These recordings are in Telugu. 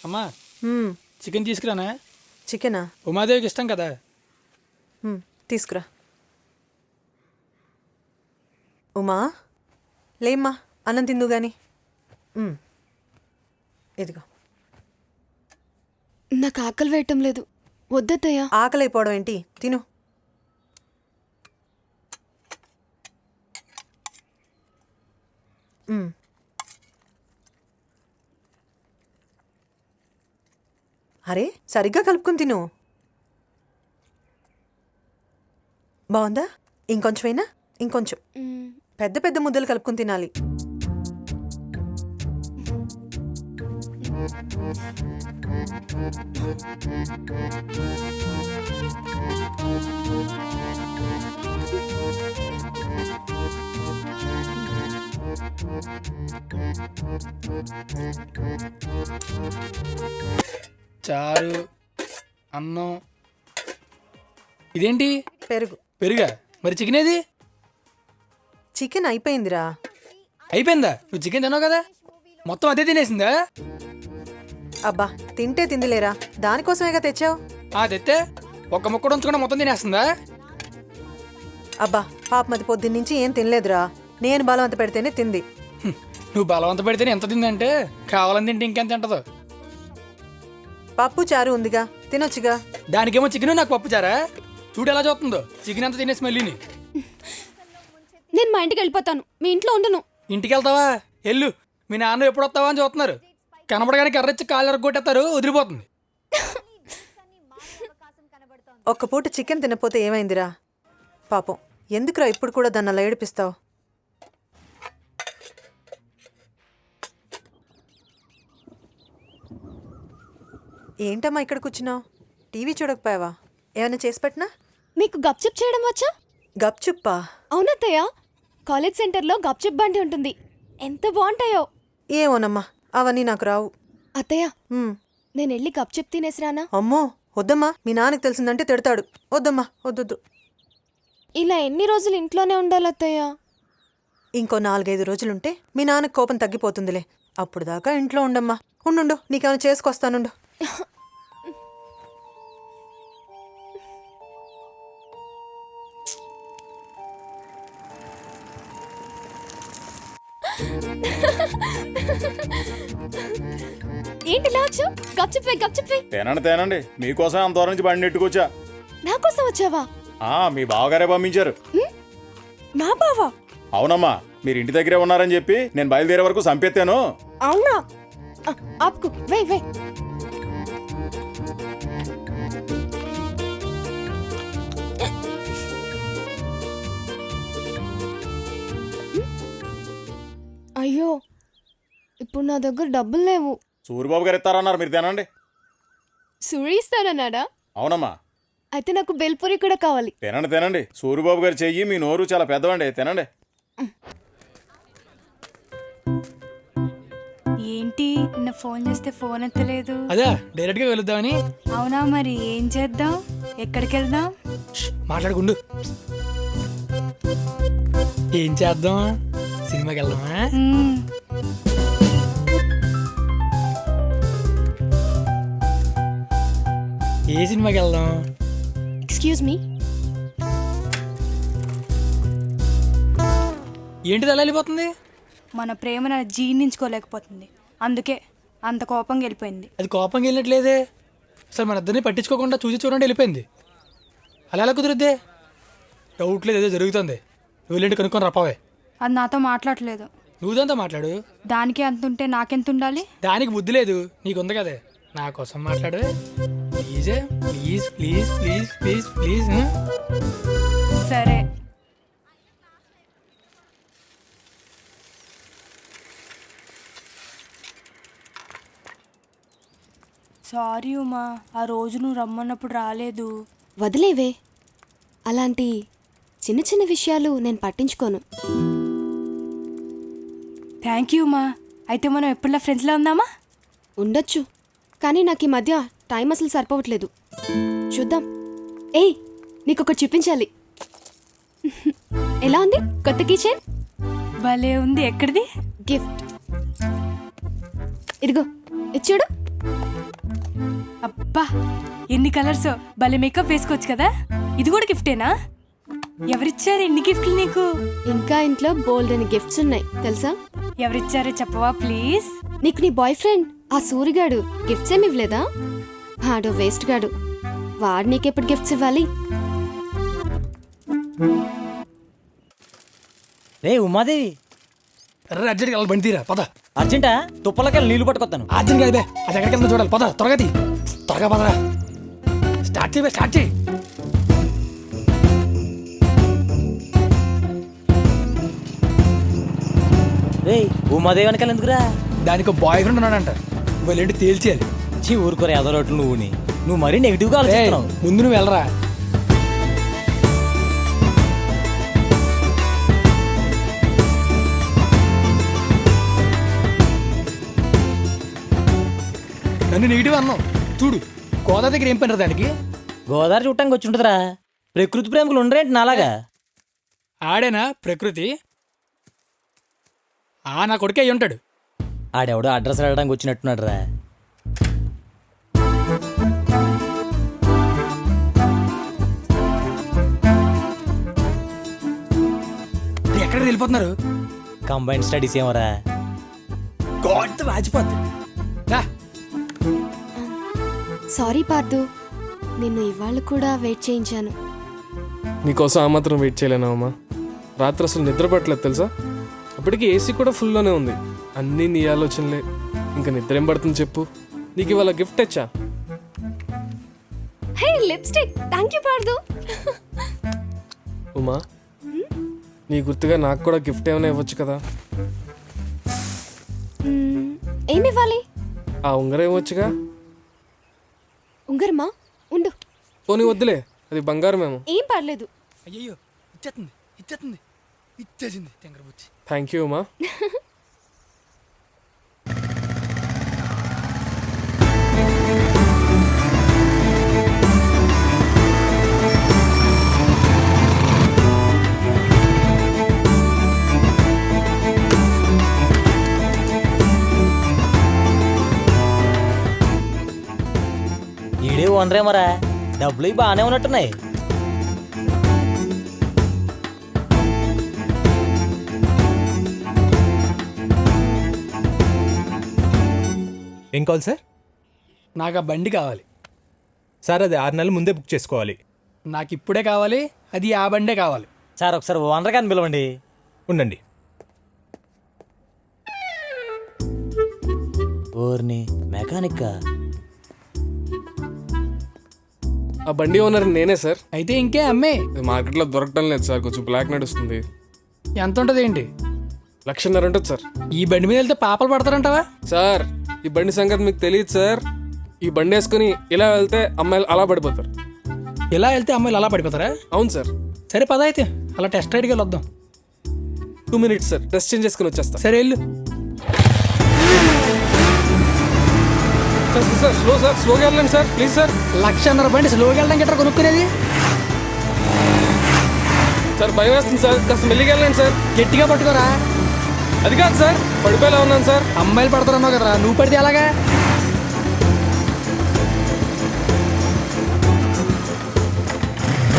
అమ్మా చికెన్ తీసుకురానా? చికెనా? ఉమాదేవికి ఇష్టం కదా. తీసుకురా. ఉమా లేమ్మా, అన్నం తిందు గాని. ఇదిగో. నాకు ఆకలి వేయటం లేదు. వద్దత్తయ్యా. ఆకలి అయిపోవడం ఏంటి, తిను. అరే సరిగ్గా కలుపుకుని తిను. బాగుందా? ఇంకొంచెమైనా? ఇంకొంచెం పెద్ద పెద్ద ముద్దలు కలుపుకుని తినాలి. చారు, అన్నం. ఇదేంటి? పెరుగు. పెరుగా? మరి చికెన్ ఏది? చికెన్ అయిపోయిందిరా. అయిపోయిందా? నువ్వు చికెన్ తిన్నావు కదా, మొత్తం అదే తినేసిందా? అబ్బా తింటే తిందిలేరా, దానికోసమేగా తెచ్చావు. తెస్తే ఒక్క ముక్కడు ఉంచుకుండా మొత్తం తినేస్తుందా? అబ్బా పాపమది పొద్దున్నుంచి ఏం తినలేదురా, నేను బలవంత పెడితేనే తింది. నువ్వు బలవంత పెడితేనే ఎంత తిందంటే కావాలని తింటే ఇంకెంత తింటదో. పప్పు చారు ఉందిగా, తినొచ్చుగా. దానికేమో చికెన్, నాకు పప్పు చారా? చూడు ఎలా చూస్తుందో, చికెన్ అంతా తినేసి మళ్ళీని. నేను మా ఇంటికి వెళ్ళిపోతాను, మీ ఇంట్లో ఉండను. ఇంటికి వెళ్తావా? ఎల్లు, మీ నాన్న ఎప్పుడు వస్తావా అని చూస్తున్నారు. కనబడగానే కర్రచ్చి కాళ్ళు ఎరగొట్టేస్తారు, వదిలిపోతుంది. ఒక్క పూట చికెన్ తినపోతే ఏమైందిరా? పాపం ఎందుకురా ఇప్పుడు కూడా దాన్ని అలా ఏడిపిస్తావు? ఏంటమ్మా ఇక్కడ కూర్చున్నావు? టీవీ చూడకపోయావా? ఏమైనా చేసి పెట్టినా? మీకు గప్చిప్ చేయడం వచ్చా? గప్చుప్పా? అవునత్తయ్య, కాలేజ్ సెంటర్లో గప్చిప్ బండి ఉంటుంది, ఎంత బాగుంటాయో. ఏమోనమ్మా, అవన్నీ నాకు రావు. అత్తయ్య, నేను వెళ్ళి గప్చిప్ తినేసిరానా? అమ్మో వద్దమ్మా, మీ నాన్నకి తెలిసిందంటే తిడతాడు. వద్దమ్మా, వద్దొద్దు. ఇలా ఎన్ని రోజులు ఇంట్లోనే ఉండాలి అత్తయ్య? ఇంకో 4-5 రోజులుంటే మీ నాన్నకు కోపం తగ్గిపోతుందిలే. అప్పుడు దాకా ఇంట్లో ఉండమ్మా. ఉండు, నీకేమైనా చేసుకొస్తానుండు. ఏంటి లాచు? గప్చిప్. తేనండి, మీకోసం అంత దూరం నుంచి బండి నెట్టుకొచ్చా. నా కోసం వచ్చావా? మీ బావగారే పంపించారు. మా బావా? అవునమ్మా, మీరు ఇంటి దగ్గరే ఉన్నారని చెప్పి నేను బయలుదేరే వరకు సంపెత్తాను. అవునా? ఆపుకు, వై. అయ్యో, ఇప్పుడు నా దగ్గర డబ్బులు లేవు. సూరిబాబు గారు ఇస్తారన్నారు, మీరు తినండి. సూరి ఇస్తానన్నాడా? అవునమ్మా. అయితే నాకు బెల్పూరి కూడా కావాలి. తినండి. సూరిబాబు గారు చెయ్యి, మీ నోరు చాలా పెద్దవండి, తినండి. ఏంటి నిన్న ఫోన్ చేస్తే ఫోన్ ఎత్తలేదు? అదే డైరెక్ట్ గా వెళుద్దామని. అవునా, మరి ఏం చేద్దాం? ఎక్కడికి వెళ్దాం? మాట్లాడుకుండు. ఏం చేద్దాం? సినిమాకి వెళ్దామా? ఏ సినిమాకి వెళ్దాం? Excuse me. ఏంటిది అలా వెళ్ళిపోతుంది? మన ప్రేమను జీర్ణించుకోలేకపోతుంది, అందుకే అంత కోపంగా వెళ్ళిపోయింది. అది కోపంగా వెళ్ళినట్లేదే, అసలు మన ఇద్దరిని పట్టించుకోకుండా చూడండి వెళ్ళిపోయింది. అలా ఎలా కుదురుద్దే? డౌట్ లేదు, ఏదో జరుగుతుంది. నువ్వు వెళ్ళి కనుక్కొని రప్పావే. అది నాతో మాట్లాడలేదు. నువ్వు దాంతో మాట్లాడు. దానికి అంత ఉంటే నాకెంత ఉండాలి? దానికి బుద్ధి లేదు, నీకుంది కదే. నా కోసం మాట్లాడు ప్లీజ్. సరే. సారీ ఉమా, ఆ రోజు నువ్వు రమ్మన్నప్పుడు రాలేదు. వదిలేవే, అలాంటి చిన్న చిన్న విషయాలు నేను పట్టించుకోను. Thank you Uma. అయితే మనం ఎప్పుడులా ఫ్రెండ్స్లో ఉందామా? ఉండొచ్చు, కానీ నాకు ఈ మధ్య టైం అసలు సరిపోవట్లేదు. చూద్దాం. ఏయ్, నీకొకటి చూపించాలి. ఎలా ఉంది కొత్త కిచెన్? భలే ఉంది. ఎక్కడిది? గిఫ్ట్. ఇదిగో, ఇది చూడు. అబ్బా ఎన్ని కలర్స్, భలే మేకప్ వేసుకోవచ్చు కదా. ఇది కూడా గిఫ్టేనా? ఎవరిచ్చారు ఎన్ని గిఫ్ట్లు నీకు? ఇంకా ఇంట్లో బోల్డ్ అని గిఫ్ట్స్ ఉన్నాయి తెలుసా? ఎవరిచ్చారో చెప్పవా ప్లీజ్? నీకు నీ బాయ్ ఫ్రెండ్ ఆ సూరిగాడు గిఫ్ట్స్ ఏమి ఇవ్వలేదా? వాడు వేస్ట్ గాడు. వాడు నీకెప్పుడు గిఫ్ట్స్ ఇవ్వాలి? రే ఉమాదేవి, అర్జెంట్గా వెళ్ళి బండి తీరా పద. అర్జెంటా? తుప్పలకెళ్ళి నీళ్లు పట్టుకొస్తాను. అర్జెంట్ కాదు బే, అది ఎక్కడికి వెళ్తా చూడాలి పద. త్వరగా తీ, త్వరగా పదరా. స్టార్ట్ చేయి బే, స్టార్ట్ చేయి. రే ఉమాదేవి వెనకాల ఎందుకురా? దానికి బాయ్ ఫ్రెండ్ ఉన్నాడంట, వెళ్ళి తేల్చేయాలి. చీ ఊరుకోరే ఎదరోట్లు నువ్వు మరీ నెగిటివ్ గా ఏయ్, ఆలోచిస్తున్నావు. ముందు నువ్వు వెళ్ళరా. నన్ను నెగిటివ్ అన్నావు చూడు. గోదావరి దగ్గర ఏం పని దానికి? గోదావరి చూడటానికి వచ్చి ఉంటుందిరా. ప్రకృతి ప్రేమికులు ఉండరేంటి నాలాగా? ఆడేనా ప్రకృతి? నా కొడుకే అయి ఉంటాడు. ఆడెవడో అడ్రస్ అడగడానికి వచ్చినట్టున్నాడు రా. ఎక్కడ వెళ్ళిపోతున్నారు? కంబైన్ స్టడీస్ ఏమోరా. గోడ వాచిపోద్ది. సారీ పార్దు, నిన్ను ఇవాళ కూడా వెయిట్ చేయించాను. నీకోసం ఆ మాత్రం వెయిట్ చేయలేనావమ్మా. రాత్రి అసలు నిద్ర పట్టలేదు తెలుసా. అప్పటికి ఏసీ కూడా ఫుల్లోనే ఉంది. అన్నీ నీ ఆలోచనలే. ఇంకా నిద్ర ఏం పడుతుంది చెప్పు. నీకు ఇవాళ గిఫ్ట్ తెచ్చా. Hey lipstick, thank you Parthu. Uma, నీ గుర్తుగా నాకు కూడా గిఫ్ట్ ఏమైనా ఇవ్వచ్చు కదా. ఏమి ఇవ్వాలి? ఆ ఉంగరం ఇవ్వచ్చుగా. ఉంగరమా? ఉండు. పోనీ వద్దులే, అది బంగారమేమో. ఏం పర్లేదు. అయ్యో ఇచ్చేస్తుంది ఇచ్చేస్తుంది ఇచ్చేసింది తెంగరబుచ్చి. Thank you Uma. ఈడే ఓనరేమోరా. డబ్బులు బాగానే ఉన్నట్టున్నాయి. ఏం కావాలి సార్? నాకు ఆ బండి కావాలి సార్ అది 6 నెలల ముందే బుక్ చేసుకోవాలి. నాకు ఇప్పుడే కావాలి, అది ఆ బండే కావాలి. సార్ ఒకసారి ఓనర్ గారిని పిలవండి. ఉండండి. ఓర్ని మెకానిక్. ఆ బండి ఓనర్ నేనే సార్. అయితే ఇంకే అమ్మే. ఇది మార్కెట్లో దొరకటం లేదు సార్, కొంచెం బ్లాక్ నడుస్తుంది. ఎంత ఉంటుంది ఏంటి? 1,50,000 ఉంటుంది సార్. ఈ బండి మీద వెళ్తే పాపలు పడతారంటావా? సార్ ఈ బండి సంగతి మీకు తెలియదు సార్. ఈ బండి వేసుకుని ఇలా వెళ్తే అమ్మాయిలు అలా పడిపోతారు. ఇలా వెళ్తే అమ్మాయిలు అలా పడిపోతారా? అవును సార్. సరే పద అయితే అలా టెస్ట్ రైడ్కి వెళ్ళొద్దాం. 2 minutes సార్, డ్రెస్ చేంజ్ చేసుకుని వచ్చేస్తా. సరే వెళ్ళు. సార్ స్లోగా వెళ్ళండి సార్ ప్లీజ్ సార్. 1,50,000 బండి స్లోగా వెళ్ళడం గట్రా కొనుక్కునేది. సార్ భయం వేస్తుంది సార్, కాస్త మెల్లిగా వెళ్ళండి సార్. గట్టిగా పట్టుకోరా. అది కాదు సార్, పడిపోయేలా ఉన్నాను సార్. అమ్మాయిలు పడుతున్నావు కదరా, నువ్వు పడితే అలాగా.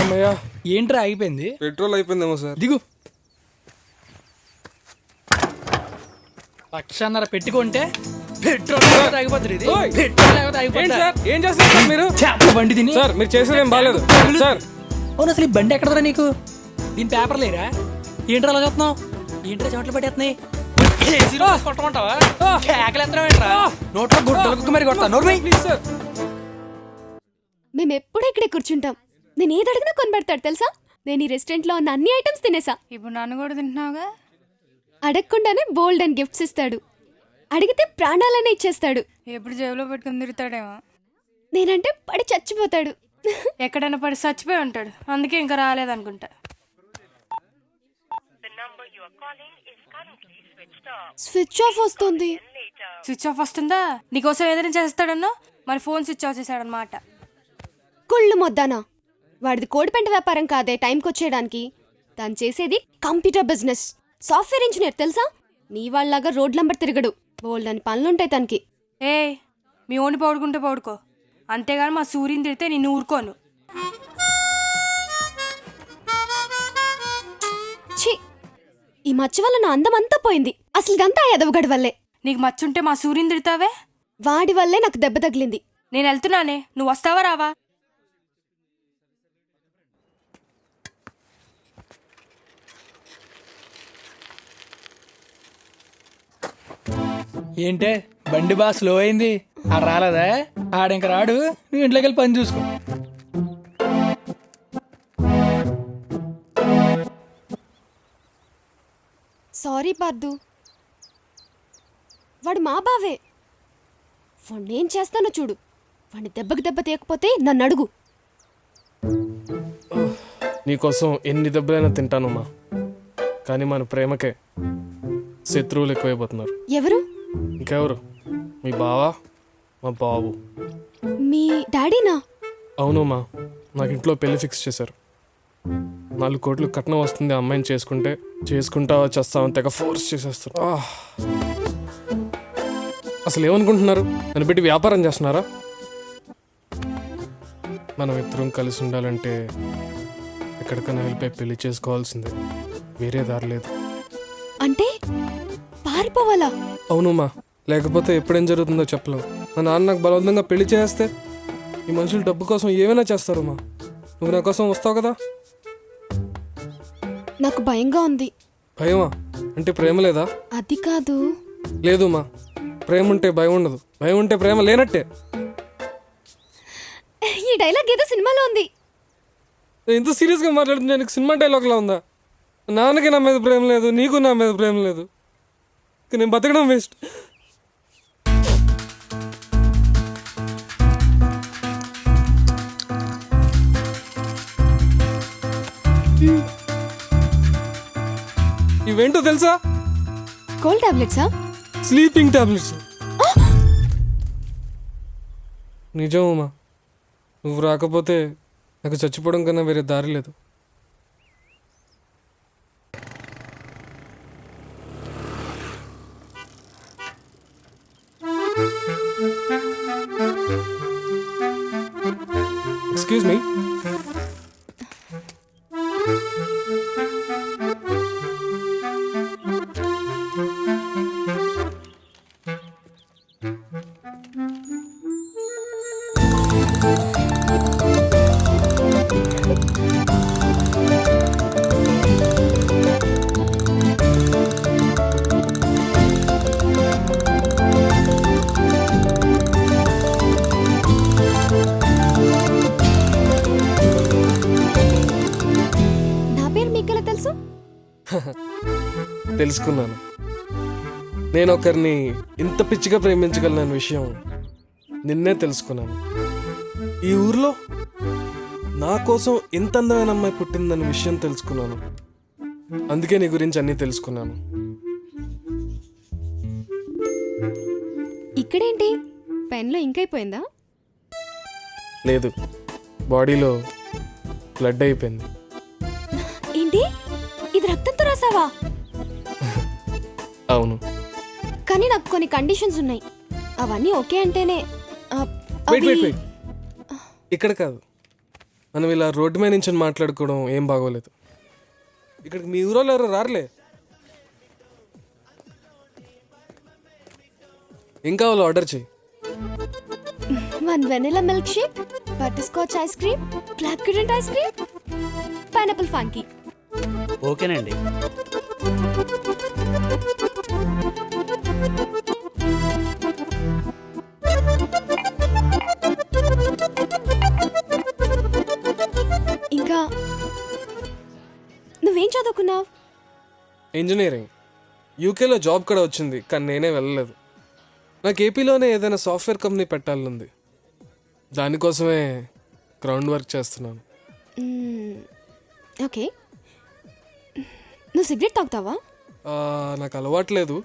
అమ్మయ్యా, ఏంట్రా ఆగిపోయింది? పెట్రోల్ అయిపోయిందేమో సార్. దిగు. 1,50,000 పెట్టుకుంటే పెట్రోల్ ఆగిపోతుంది. ఇది ఓయ్! పెట్రోల్ ఏంటి ఆగిపోతుంది. సార్, ఏం చేస్తారు సార్ మీరు? చేపల బండి తిని. సార్ మీరు చేసేది ఏం బాగాలేదు సార్. అవును అసలు ఈ బండి ఎక్కడదరా నీకు? దీని పేపర్ లేరా? ఏంట్రా అలా చేస్తున్నావు? ఏంట్రా చెమటలు పట్టేస్తున్నాయి? కొట్టమంటావా? కేకలు ఎత్తరా? నోట్లో గుడ్డలకు మరి కొడతా. నోరు మూయ్. Please sir. మేము ఎప్పుడు ఇక్కడే కూర్చుంటాం. నేను ఏది అడిగినా కొనిపెడతాడు తెలుసా? నేను ఈ రెస్టారెంట్లో ఉన్న అన్ని ఐటమ్స్ తినేసా. ఇప్పుడు నన్ను కూడా తింటున్నావుగా. అడగకుండానే బోల్డ్ అండ్ గిఫ్ట్స్ ఇస్తాడు. అడిగితే ప్రాణాలనే ఇచ్చేస్తాడు. ఎప్పుడు జేబులో పెట్టుకుని తిరుగుతాడేమో. నేనంటే పడి చచ్చిపోతాడు. ఎక్కడైనా పడి చచ్చిపోయి ఉంటాడు, అందుకే ఇంకా రాలేదనుకుంటా. స్విచ్ ఆఫ్ వస్తుంది. స్విచ్ ఆఫ్ వస్తుందా? నీకోసం ఏదైనా చేస్తాడన్నో, మరి ఫోన్ స్విచ్ ఆఫ్ చేశాడనమాట. కుళ్ళు మొద్దానా. వాడిది కోడిపెంట వ్యాపారం కాదే టైంకి వచ్చేయడానికి. తను చేసేది కంప్యూటర్ బిజినెస్. సాఫ్ట్వేర్ ఇంజనీర్ తెలుసా? నీ వాళ్ళలాగా రోడ్ నంబర్ తిరగడు. బోల్డ్ అని పనులుంటాయి తనకి. ఏ మీ ఓని పడుకుంటే పడుకో, అంతేగాని మా సూర్యుని తిడితే నేను ఊరుకోను. ఛీ, ఈ మచ్చ వల్ల నా అందం అంతా పోయింది. అసలు ఇదంతా ఆ ఎదవగడి వల్లే. నీకు మచ్చుంటే మా సూర్యుని తిడతావే? వాడి వల్లే నాకు దెబ్బ తగిలింది. నేను వెళ్తున్నానే, నువ్వు వస్తావా రావా? ఏంటే బండి బాగా స్లో అయింది, ఆ రాలేదా? ఆడింక రాడు, నువ్వు ఇంట్లోకి వెళ్ళి పని చూసుకో. సారీ పార్దు, వాడు మా బావే. వాణ్ణేం చేస్తానో చూడు. వాడిని దెబ్బకి దెబ్బ తీయకపోతే నన్ను అడుగు. నీకోసం ఎన్ని దెబ్బలైనా తింటానమ్మా, కానీ మన ప్రేమకే శత్రువులు ఎక్కువైపోతున్నారు. ఎవరు? ఇంకెవరు? మీ బావా, మా బాబు. మీ డాడీనా? అవునమ్మా, నాకు ఇంట్లో పెళ్లి ఫిక్స్ చేశారు. 4 కోట్లు కట్నం వస్తుంది ఆ అమ్మాయిని చేసుకుంటావా చేస్తావని తెగ ఫోర్స్ చేసేస్తారు. అసలు ఏమనుకుంటున్నారు? నన్ను పెట్టి వ్యాపారం చేస్తున్నారా? మనం ఇద్దరం కలిసి ఉండాలంటే ఎక్కడికైనా వెళ్ళిపోయి పెళ్లి చేసుకోవాల్సిందే, వేరే దారి లేదు. అంటే పారిపోవాలా? అవునమ్మా, లేకపోతే ఎప్పుడేం జరుగుతుందో చెప్పలేవు. మా నాన్న నాకు బలవంతంగా పెళ్లి చేస్తే ఈ మనుషులు డబ్బు కోసం ఏమైనా చేస్తారమ్మా. నువ్వు నా కోసం వస్తావు కదా? నాకు భయంగా ఉంది. భయమా? అంటే ప్రేమ లేదా? అది కాదు. లేదు మా, ప్రేమ ఉంటే భయం ఉండదు, భయం ఉంటే ప్రేమ లేనట్టే. ఈ డైలాగ్ ఏదో సినిమాలో ఉంది. ఎంత సీరియస్గా మాట్లాడుతున్నా? నీకు సినిమా డైలాగ్లా ఉందా? నాన్నకి నా మీద ప్రేమ లేదు, నీకు నా మీద ప్రేమ లేదు, నేను బతకడం వేస్ట్. ఇవేంటో తెలుసా? కోల్డ్ టాబ్లెట్సా? Sleeping tablets. నిజమమ్మా, నువ్వు రాకపోతే నాకు చచ్చిపోవడం కన్నా వేరే దారి లేదు. Excuse me. నా పేరు మీకెలా తెలుసు? తెలుసుకున్నాను. నేను ఒకరిని ఇంత పిచ్చిగా ప్రేమించగలనన్న విషయం నిన్నే తెలుసుకున్నాను. ఈ ఊర్లో నా కోసం ఇంత అందమైన అమ్మాయి పుట్టిందన్న విషయం తెలుసుకున్నాను. అందుకే నీ గురించి అన్నీ తెలుసుకున్నాను. ఇక్కడేంటి, పెన్లో ఇంకైపోయిందా? లేదు, బాడీలో బ్లడ్ అయిపోయింది. ఏంటి, ఇది రక్తంతో రాసావా? అవును. కానీ నాకు కొన్ని కండిషన్స్ ఉన్నాయి. అవన్నీ ఓకే అంటేనే. వెయిట్ వెయిట్ వెయిట్, ఇక్కడ కాదు. మనం ఇలా రోడ్డు మీద నుంచి మాట్లాడుకోవడం ఏం బాగోలేదు. ఇక్కడికి మీ ఊరోళ్ళు ఎవరు రారులే. ఏం కావాలో ఆర్డర్ చేయి. 1 vanilla milkshake, butterscotch ice cream, black currant ice cream, pineapple funky. ఓకేనండి. ఇంకా నువ్వేం చదువుకున్నావు? ఇంజనీరింగ్. యూకేలో జాబ్ కూడా వచ్చింది, కానీ నేనే వెళ్ళలేదు. నాకు ఏపీలోనే ఏదైనా సాఫ్ట్వేర్ కంపెనీ పెట్టాలనుంది. దానికోసమే గ్రౌండ్ వర్క్ చేస్తున్నాను. ఓకే. నువ్వు సిగరెట్ తాగుతావా? నాకు అలవాట్లేదు,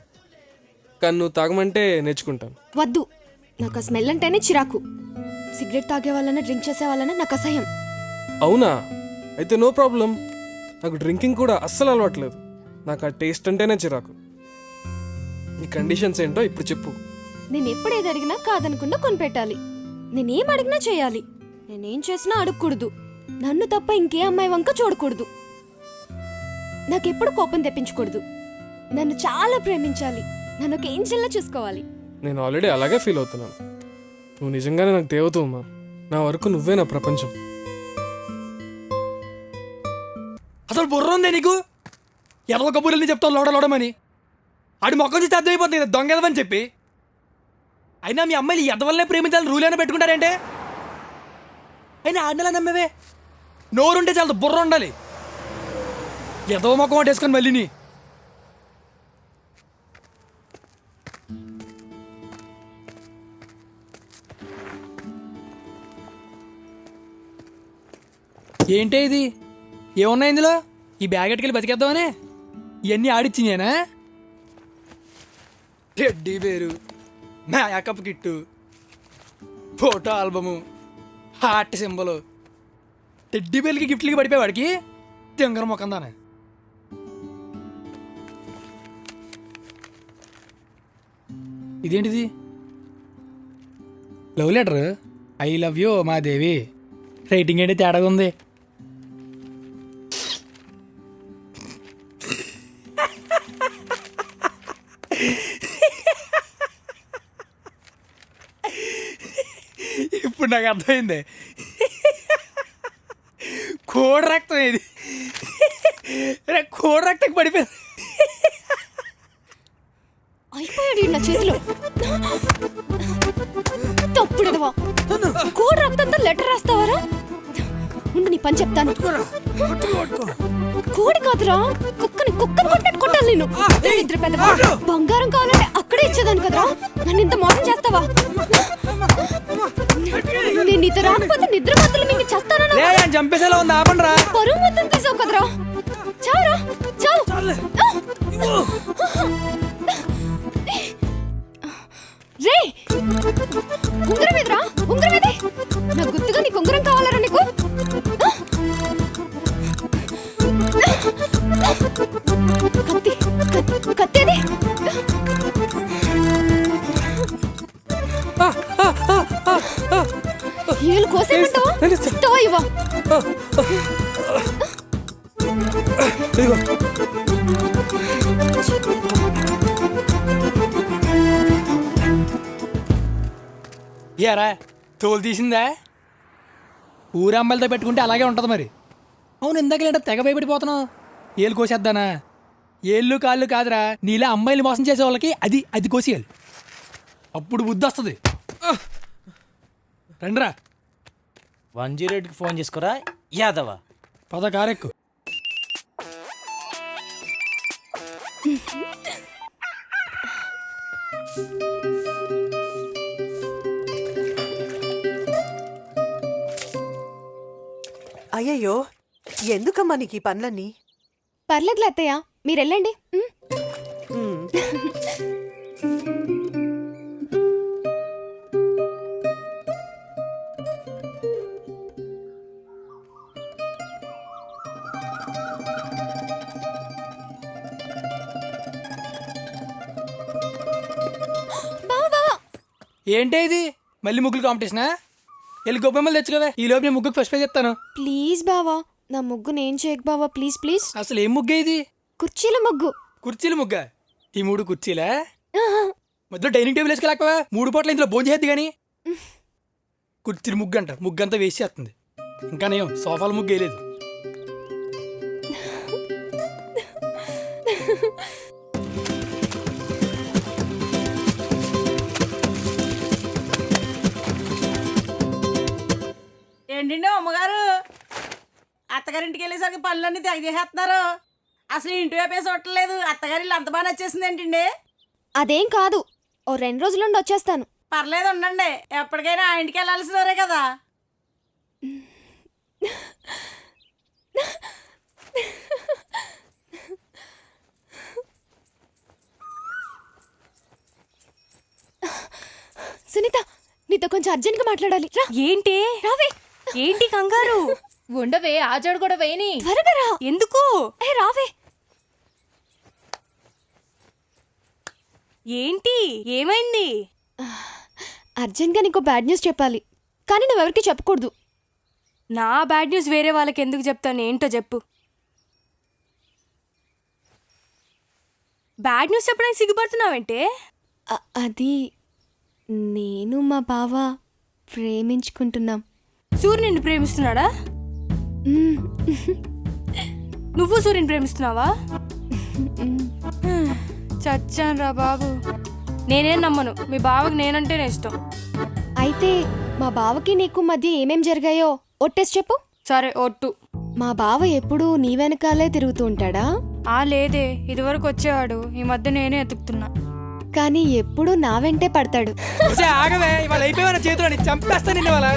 కానీ నువ్వు తాగమంటే నేర్చుకుంటాను. వద్దు, నాకు ఆ స్మెల్ అంటేనే చిరాకు. సిగరెట్ తాగే వాళ్ళన, డ్రింక్ చేసే వాళ్ళన నాకు అసహ్యం. అవునా? అయితే నో ప్రాబ్లం. నాకు డ్రింకింగ్ కూడా అస్సలు అలవాట్లేదు. నాకు ఆ టేస్ట్ అంటేనే చిరాకు. నీ కండిషన్స్ ఏంటో ఇప్పుడు చెప్పు. నేను ఎప్పుడు ఏది అడిగినా కాదనకుండా కొనిపెట్టాలి. నేనేం అడిగినా చేయాలి. నేనేం చేసినా అడగకూడదు. నన్ను తప్ప ఇంకే అమ్మాయి వంక చూడకూడదు. నాకెప్పుడు కోపం తెప్పించకూడదు. నన్ను చాలా ప్రేమించాలి. నన్ను ఒక ఏంజెల్లా చూసుకోవాలి. నేను ఆల్రెడీ అలాగే ఫీల్ అవుతున్నాను. నువ్వు నిజంగానే నాకు దేవతవు అమ్మా. నా వరకు నువ్వే నా ప్రపంచం. అసలు బుర్ర ఉందే నీకు? ఎదవ కబుర్లని చెప్తావు లోడలోడమని. ఆడి మొక్కం చూస్తే అర్థమైపోతుంది కదా దొంగ ఎదవని చెప్పి. అయినా మీ అమ్మాయిలు ఎదవల్లనే ప్రేమించాలని రూల్ ఏమైనా పెట్టుకుంటారంటే? అయినా ఆడినలా నమ్మేవే. నోరుంటే చాలా బుర్ర ఉండాలి. ఎదవ మొక్కం ఒకటి వేసుకొని మళ్ళీ నీ ఏంటే ఇది? ఏమున్నాయి ఇందులో? ఈ బ్యాగ్ ఎట్టుకెళ్ళి బతికేద్దామనే ఇవన్నీ ఆడిచ్చినేనా? Teddy bear, makeup kit, photo album, heart symbol. Teddy బేర్లకి గిఫ్ట్లకి పడిపోయేవాడికి తింగర ముఖం దానే. ఇదేంటిది? Love letter. I love you మా దేవి. రైటింగ్ ఏంటి తేడాగా ఉంది? ఇప్పుడు నాకు అర్థమైంది. కోడి రక్తం ఇది. కోడి రక్తం పడిపోయింది. అయిపోయాడు ఈడు నా చేతిలో. తప్పుడేదవా, కోడి రక్తంతో లెటర్ రాస్తావారా? ముందు నీ పని చెప్తాను. కోడి కాదురా, కుక్కని కొట్టినట్టు కొట్టాలి నేను. ఇద్దరు పెద్దవా, బంగారం కావాలంటే అక్కడే ఇచ్చేదాన్ని కదరా. నన్ను ఇంత మోసం చేస్తావా? నేను నీతో రాకపోతే నిద్ర మత్తులు మింగి చేస్తానా? చంపేసేలా ఉంది, ఆపండ్రా. పరువు మొత్తం తీసావు కదరా. చావురా, చావు. రే, ఉంగరం ఎదురా, ఉంగరం ఏది? నా గుర్తుగా నీకు ఉంగరం కావాలరా నీకు? కత్తేది? ఏళ్ళు కోసేమంటావా? ఇవ్వ. ఏరా తోలు తీసిందా? ఊరమ్మాయిలతో పెట్టుకుంటే అలాగే ఉంటుంది మరి. అవును, ఇందాక తెగ భయపడిపోతున్నావు. ఏళ్ళు కోసేద్దానా? ఏళ్ళు కాళ్ళు కాదురా, నీలా అమ్మాయిలు మోసం చేసే వాళ్ళకి అది కోసేయాలి. అప్పుడు బుద్ధి వస్తుంది. రండిరా. 108కి ఫోన్ చేసుకోరా యాదవా. పద కారెక్కు. అయ్యయ్యో, ఎందుకమ్మా నీకు ఈ పనులన్నీ? పర్లేదులే అత్తయ్య, మీరు వెళ్ళండి. ఏంటే ఇది? మళ్ళీ ముగ్గులు కాంపిటీషనా? వెళ్ళి గొప్పమ్మలు తెచ్చుకోవే. ఈ లోపు నేను ముగ్గుకు ఫస్ట్ ప్రైజ్ చెప్తాను. ప్లీజ్ బావా, నా ముగ్గు నేను చేయకు బావా, ప్లీజ్ ప్లీజ్. అసలు ఏం ముగ్గే ఇది? కుర్చీల ముగ్గు. కుర్చీల ముగ్గా? ఈ 3 కుర్చీలా? మధ్యలో డైనింగ్ టేబుల్ వేసుకెళ్ళకపోవా? 3 పూట్ల ఇంట్లో భోజనం చేద్ది కానీ. కుర్చీల ముగ్గు అంట, ముగ్గు అంతా వేసి చేస్తుంది. ఇంకా నేను సోఫాల ముగ్గు వేయలేదు. ఏంటండి అమ్మగారు, అత్తగారింటికి వెళ్ళేసరికి పనులన్నీ తెగ చేసేస్తున్నారు. అసలు ఇంటి వైపే చూడట్లేదు. అత్తగారి ఇల్లు అంత బాగా నచ్చేసింది ఏంటండి? అదేం కాదు, ఓ 2 రోజులుండి వచ్చేస్తాను. పర్లేదు, ఉండండి. ఎప్పటికైనా ఆ ఇంటికి వెళ్ళాల్సినవరే కదా. సునీత, నీతో కొంచెం అర్జెంట్గా మాట్లాడాలి. రా. ఏంటి? రావే. ఏంటి కంగారు? ఉండవే, ఆజాడు కూడా వేయని. త్వరగా రా. ఎందుకు? రావే. ఏంటి? ఏమైంది? అర్జెంట్గా నీకు బ్యాడ్ న్యూస్ చెప్పాలి, కానీ నువ్వెవరికి చెప్పకూడదు. నా బ్యాడ్ న్యూస్ వేరే వాళ్ళకి ఎందుకు చెప్తాను, ఏంటో చెప్పు. బ్యాడ్ న్యూస్ చెప్పడానికి సిగ్గుపడుతున్నావంటే? అది నేను మా బావ ప్రేమించుకుంటున్నాం. సూర్య నిన్ను ప్రేమిస్తున్నాడా? మ్మ్. నువ్వు సూర్యుని ప్రేమిస్తున్నావా? చచ్చాను రా బాబు. నేనేం నమ్మను, మీ బావకి నేనంటేనే ఇష్టం. అయితే మా బావకి నీకు మధ్య ఏమేం జరిగాయో ఒట్టేసి చెప్పు. సరే ఒట్టు. మా బావ ఎప్పుడూ నీ వెనకాలే తిరుగుతూ ఉంటాడా? లేదే, ఇదివరకు వచ్చేవాడు, ఈ మధ్య నేనే ఎతుకుతున్నా. కానీ ఎప్పుడూ నా వెంటే పడతాడు. ఆగవే, ఇవాళ అయిపోయిన చేతులని చంపేస్తా నిన్న వాళ్ళ.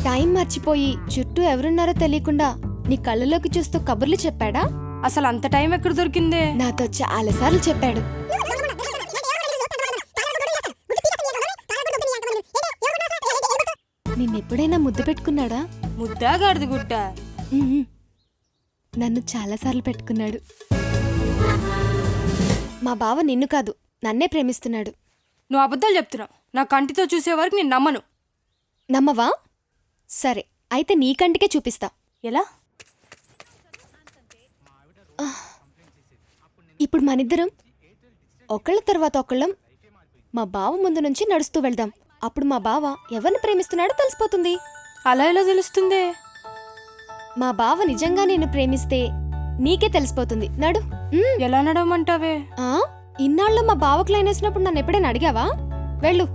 టైం మర్చిపోయి చుట్టూ ఎవరున్నారో తెలియకుండా నీ కళ్ళలోకి చూస్తూ కబుర్లు చెప్పాడా? అసలు అంత టైం ఎక్కడ దొరికిందే? నాతో చాలాసార్లు చెప్పాడు. నిన్నెప్పుడైనా ముద్దు పెట్టుకున్నాడా? ముద్దా గాడిద గుడ్డ? ఉహుం. నన్ను చాలాసార్లు పెట్టుకున్నాడు. మా బావ నిన్ను కాదు, నన్నే ప్రేమిస్తున్నాడు. నువ్వు అబద్ధాలు చెప్తున్నావు. నా కంటితో చూసే వరకు నేను నమ్మను. నమ్మవా? సరే, అయితే నీ కంటికే చూపిస్తా. ఎలా? ఇప్పుడు మనిద్దరం ఒకళ్ళ తర్వాత ఒకళ్ళం మా బావ ముందు నుంచి నడుస్తూ వెళ్దాం. అప్పుడు మా బావ ఎవరిని ప్రేమిస్తున్నాడో తెలిసిపోతుంది. అలా ఎలా తెలుస్తుందే? మా బావ నిజంగా నిన్ను ప్రేమిస్తే నీకే తెలిసిపోతుంది. నడు. ఎలా నడవమంటావే? ఇన్నాళ్ళు మా బావకు లైన్ వేసినప్పుడు నన్ను ఎప్పుడైనా అడిగావా? వెళ్ళు.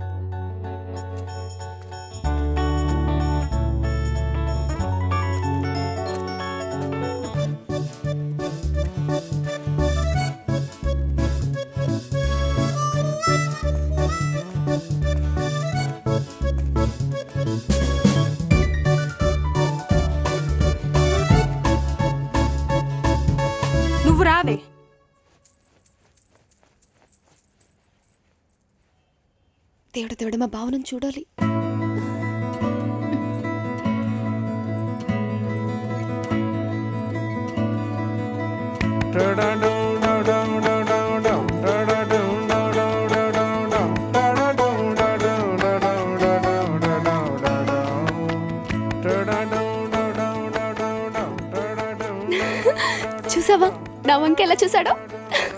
నువ్వు రావే. దేవుడు దేవుడు, మా బావను చూడాలి. చూసావా నా వంక ఎలా చూసాడో?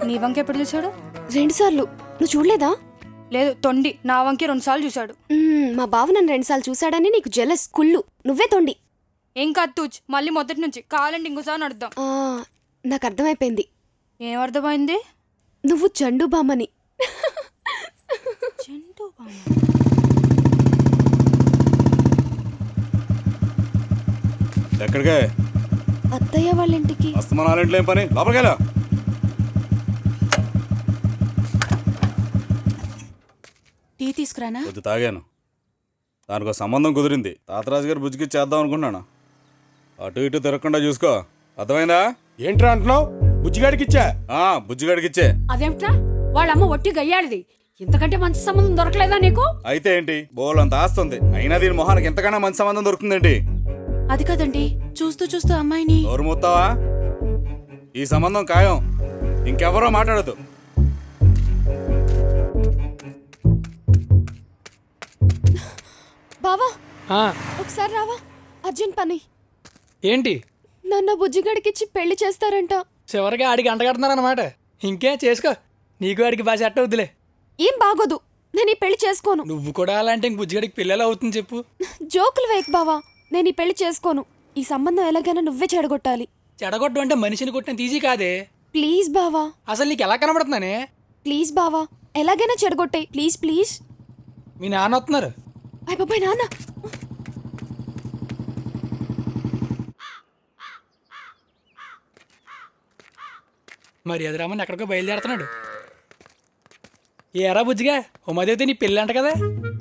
నీ వంక ఎప్పుడు చూసాడు? 2 సార్లు. నువ్వు చూడలేదా? లేదు, తొండి. నా వంకే 2 సార్లు చూశాడు. మా బావ నన్ను 2 సార్లు చూసాడని నీకు జెలస్. కుళ్ళు. నువ్వే తొండి. ఏం కాదు తూచ్, మళ్ళీ మొదటి నుంచి కావాలంటే ఇంకోసారి నడుద్దాం. నాకు అర్థమైపోయింది. ఏం అర్థమైంది? నువ్వు చండు బామ్మని. ఎక్కడికే? అత్తయ్య వాళ్ళ ఇంటికి. అస్తమానాలింట్లో ఏం పని? లోపలికెళ్ళా. టీ తీసుకురానా? కొద్ది తాగాను. దానికి సంబంధం కుదిరింది. తాతరాజు గారు బుజ్జికి చేద్దాం అనుకున్నాను. అటు ఇటు తిరగకుండా చూసుకో, అర్థమైందా? ఏంట్రా అంటున్నావు? బుజ్జిగాడికి ఇచ్చా. బుజ్జిగాడికి ఇచ్చే. అదేమిట్రా, వాళ్ళమ్మ ఒట్టి గయ్యాడిది. ఇంతకంటే మంచి సంబంధం దొరకలేదా నీకు? అయితే ఏంటి, బోలంత ఆస్తుంది. అయినా దీని మొహానికి ఎంతకన్నా మంచి సంబంధం దొరుకుతుందేంటి? అది కాదండి, చూస్తూ చూస్తూ అమ్మాయిని. నోరు మూస్తావా? ఈ సంబంధం ఖాయం. ఇంకెవరో మాట్లాడదు. బావా, ఒకసారి రావా? అర్జెంట్ పని. ఏంటి? నన్ను బుజ్జిగడికిచ్చి పెళ్లి చేస్తారంట. చివరిగా ఆడికి అంటగడుతున్నారన్నమాట. ఇంకే చేసుకో, నీకు ఆడికి బాగా సెట్ అవుద్దిలే. ఏం బాగోదు, నేను ఈ పెళ్లి చేసుకోను. నువ్వు కూడా అలాంటి ఇంక బుజ్జిగడికి పిల్లలు అవుతుంది చెప్పు. జోకులు వేయకు బావా, నేను ఈ పెళ్లి చేసుకోను. ఈ సంబంధం ఎలాగైనా నువ్వే చెడగొట్టాలి. చెడగొట్టు అంటే మనిషిని కొట్టిన ఈజీ కాదే. ప్లీజ్ బావా. అసలు నీకు ఎలా కనబడుతున్నానే? ప్లీజ్ బావా, ఎలాగైనా చెడగొట్టాయి. Please please. మీ నాన్న వస్తున్నారు. అయ్య బాబాయ్, నాన్న. మరి అది రామని ఎక్కడికో బయలుదేరుతున్నాడు. ఏరా బుజ్జిగా, ఉమాదేవితే నీ పెళ్ళి అంట కదా?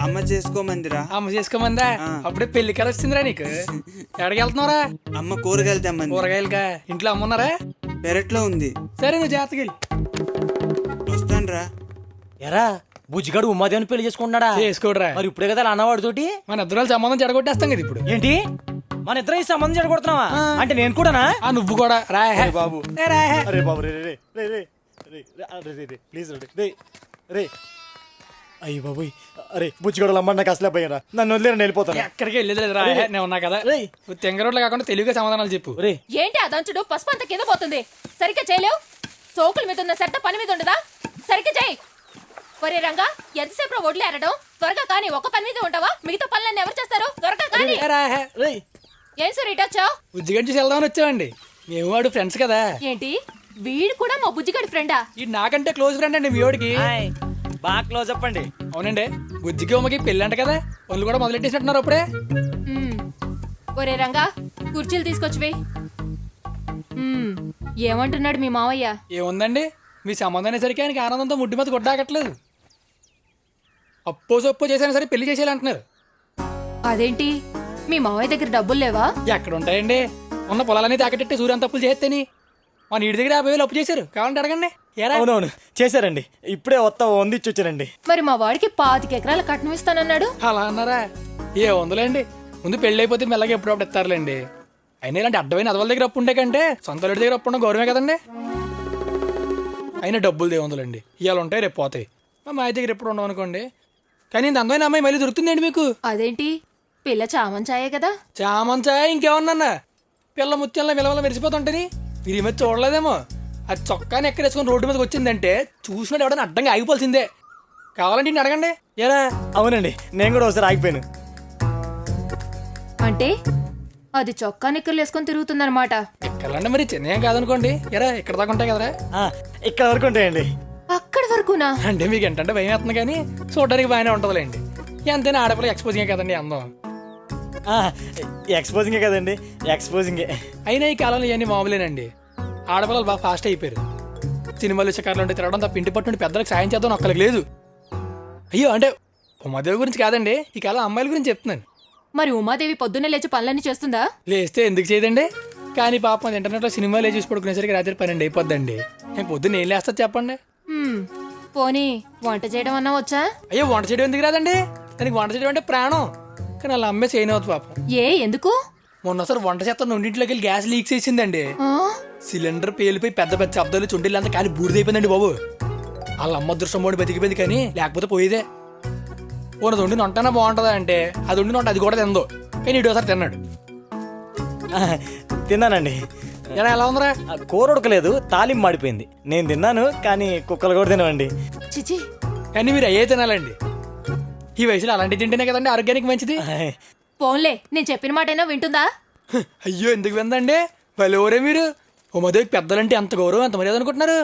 అమ్మ చేసుకోమందిరా. అమ్మ చేసుకోమందా? అప్పుడే పెళ్లి కల వచ్చిందిరా నీకు. ఎక్కడికి వెళ్తున్నావురా? అమ్మ కూరగాయలు తెమ్మంది. కూరగాయలుగా? ఇంట్లో అమ్మ ఉన్నారా? పెరట్లో ఉంది. సరే, నువ్వు జాగ్రత్తగా వెళ్ళు. వస్తానురా. ఎరా, బుజ్జిగాడు ఉమాదేవిని పెళ్లి చేసుకుంటున్నాడా? చేసుకోడరా. మరి ఇప్పుడే కదా అన్నవాడితోటి మన ఇద్దరు సంబంధం చెడగొట్టేస్తాం కదా ఇప్పుడు. ఏంటి, మన ఇద్దరం ఈ సంబంధం చెడగొడుతున్నావా? అంటే నేను కూడానా? నువ్వు కూడా రా బాబు. రా. అరే బాబు, రే రే రే రే రే రే రే ప్లీజ్ రే రే రే అయ్యి బాబోయ్, అరే బుచ్చిగడలు అమ్మ నాకు అసలే పోయారా, నన్ను వదిలేరు నేను వెళ్ళిపోతాను. ఎక్కడికి వెళ్ళేది రా, నేను ఉన్నా కదా. తెంగ రోడ్లు కాకుండా తెలుగుగా సమాధానాలు చెప్పు. రే ఏంటి ఆ దంచుడు పసుపు అంత కింద పోతుంది. సరిగ్గా చేయలేవు. చోకుల మీద ఉన్న శ్రద్ధ పని మీద ఉండదా? సరిగ్గా చేయి. ఒరే రంగా, ఎంతసేపు ఒడ్లు ఏరడం? త్వరగా కానీ, ఒక పని మీద ఉంటావా? మిగతా పనులన్నీ ఎవరు చేస్తారు? త్వరగా కానీ. రే ఏం సార్ ఇటు వచ్చావు? బుజ్జిగడ్డి చూసి వెళ్దామని వచ్చామండి. మేము వాడు ఫ్రెండ్స్ కదా. ఏంటి వీడు కూడా మా బుజ్జిగడి ఫ్రెండా? ఈ నాకంటే క్లోజ్ ఫ్రెండ్ అండి మీ వాడికి. బాగా క్లోజ్ చెప్పండి. అవునండి, బుజ్జికి ఉమ్మకి పెళ్ళి అంట కదా, పనులు కూడా మొదలెట్టేసినట్టున్నారు అప్పుడే. ఒరే రంగా, కుర్చీలు తీసుకొచ్చివి. ఏమంటున్నాడు మీ మావయ్య? ఏముందండి, మీ సంబంధం అనేసరికి ఆయనకి ఆనందంతో ముడ్డి మీద గుడ్డాకట్లేదు. అప్పో సొప్పో చేసైనా సరే పెళ్లి చేసేయాలంటున్నారు. అదేంటి, మీ మావయ్య దగ్గర డబ్బులు లేవా? ఎక్కడ ఉంటాయండి, ఉన్న పొలాలన్నీ తాకట్టెట్టి సూర్యం తప్పులు చేస్తేని మా నీటి దగ్గర 50,000 అప్పు చేశారు, కావాలంటే అడగండి. అవునవును చేశారండి, ఇప్పుడే వస్తా వందిచ్చి వచ్చారండి. మరి మా వాడికి 25 ఎకరాల కట్నం ఇస్తానన్నాడు. అలా అన్నారా? ఏ వందలేండి, ముందు పెళ్ళి అయిపోతే మెల్లగా ఎప్పుడప్పుడు ఇస్తారులేండి. అయినా ఇలాంటి అడ్డమైన అదవాళ్ళ దగ్గర అప్పు ఉండే కంటే సొంత వాళ్ళ దగ్గర అప్పు ఉండడం గౌరవమే కదండి. అయినా డబ్బులు దేవందులండి, ఇవాళ ఉంటాయి రేపు పోతాయి. మా ఆయన దగ్గర ఎప్పుడు ఉండవు అనుకోండి. కానీ ఇంత అందమైన అమ్మాయి మళ్ళీ దొరుకుతుందండి మీకు. అదేంటి, పిల్ల చామంచాయే కదా. చామంచాయ ఇంకేమన్నా, పిల్ల ముత్యంలో విలవల మెరిసిపోతుంటని మీరు ఈ మధ్య చూడలేదేమో. అది చొక్కాని ఎక్కడేసుకొని రోడ్డు మీదకి వచ్చిందంటే చూసినట్టు ఎవడన్నా అడ్డంగా ఆగిపోవాల్సిందే. కావాలంటే ఇన్ని అడగండి. ఏరా? అవునండి, నేను కూడా ఒకసారి ఆగిపోయాను. అంటే అది చొక్కా నిక్కర్లు వేసుకొని తిరుగుతుందన్నమాట. ఎక్కడంటే మరి చిన్నేం కాదనుకోండి. ఎరా ఇక్కడ దాకా ఉంటాయి కదరా? ఇక్కడ వరకు ఉంటాయండి. అక్కడి వరకునా? అంటే మీకు ఏంటంటే భయం వేస్తుంది, కానీ చూడడానికి బాగానే ఉంటుందిలేండి. ఎంతైనా ఆడపిల్ల ఎక్స్పోజింగే కదండి అందం. ఎక్స్పోజింగే కదండి, ఎక్స్పోజింగే. అయినా ఈ కాలంలో ఇవన్నీ మామూలేనండి. ఆడపిల్లలు బాగా ఫాస్ట్ అయిపోయారు. సినిమాలు షికారులు ఉంటే తిరగడం తప్ప ఇంటి పట్టు నుండి పెద్దలకు సాయం చేద్దాం ఒక్కరికి లేదు. అయ్యో అంటే ఉమాదేవి గురించి కాదండి, ఈ కాలం అమ్మాయిల గురించి చెప్తున్నాను. మరి ఉమాదేవి పొద్దున్నే లేచి పనులన్నీ చేస్తుందా? లేస్తే ఎందుకు చేయదండి? కానీ పాపం ఇంటర్నెట్లో సినిమాలు చూసి పడుకునేసరికి రాత్రి 12 అయిపోద్దండి. నేను పొద్దున్న ఏం లేస్తా చెప్పండి. పోనీ వంట చేయడం అన్నా వచ్చా? అయ్యో వంట చేయడం ఎందుకు రాదండి, దానికి వంట చేయడం అంటే ప్రాణం. కానీ అలా అమ్మే చేయను అవుతుంది పాపం. ఎందుకు? మొన్నసారి వంట చేస్తాను రెండింటిలోకి వెళ్ళి గ్యాస్ లీక్ చేసిందండి. సిలిండర్ పేలిపోయి పెద్ద పెద్ద శబ్దాలు చుండిల్లంతా కానీ బూడిదైపోయిందండి బాబు. వాళ్ళ అమ్మ అదృష్టం మోడి బతికిపోయింది, కానీ లేకపోతే పోయేదే. ఓనది వండిన వంటనా బాగుంటుందా అంటే అది వండిన వంట అది కూడా తిందో, కానీ ఇటు ఒకసారి తిన్నాడు. తిన్నానండి. ఎలా ఉందరా? కూర ఉడకలేదు, తాలింపు మాడిపోయింది. నేను తిన్నాను, కానీ కుక్కలు కూడా తినవండి. చిచి, కానీ మీరు అయ్యే తినాలండి. ఈ వయసులో అలాంటివి తింటేనే కదండి ఆరోగ్యానికి మంచిది. పోన్లే, నేను చెప్పిన మాటైనా వింటుందా? అయ్యో ఎందుకు విందండి, వాళ్ళెవరే మీరు? ఉమాదేవికి పెద్దలంటే ఎంత గౌరవం, ఎంత మర్యాద అనుకుంటున్నారు?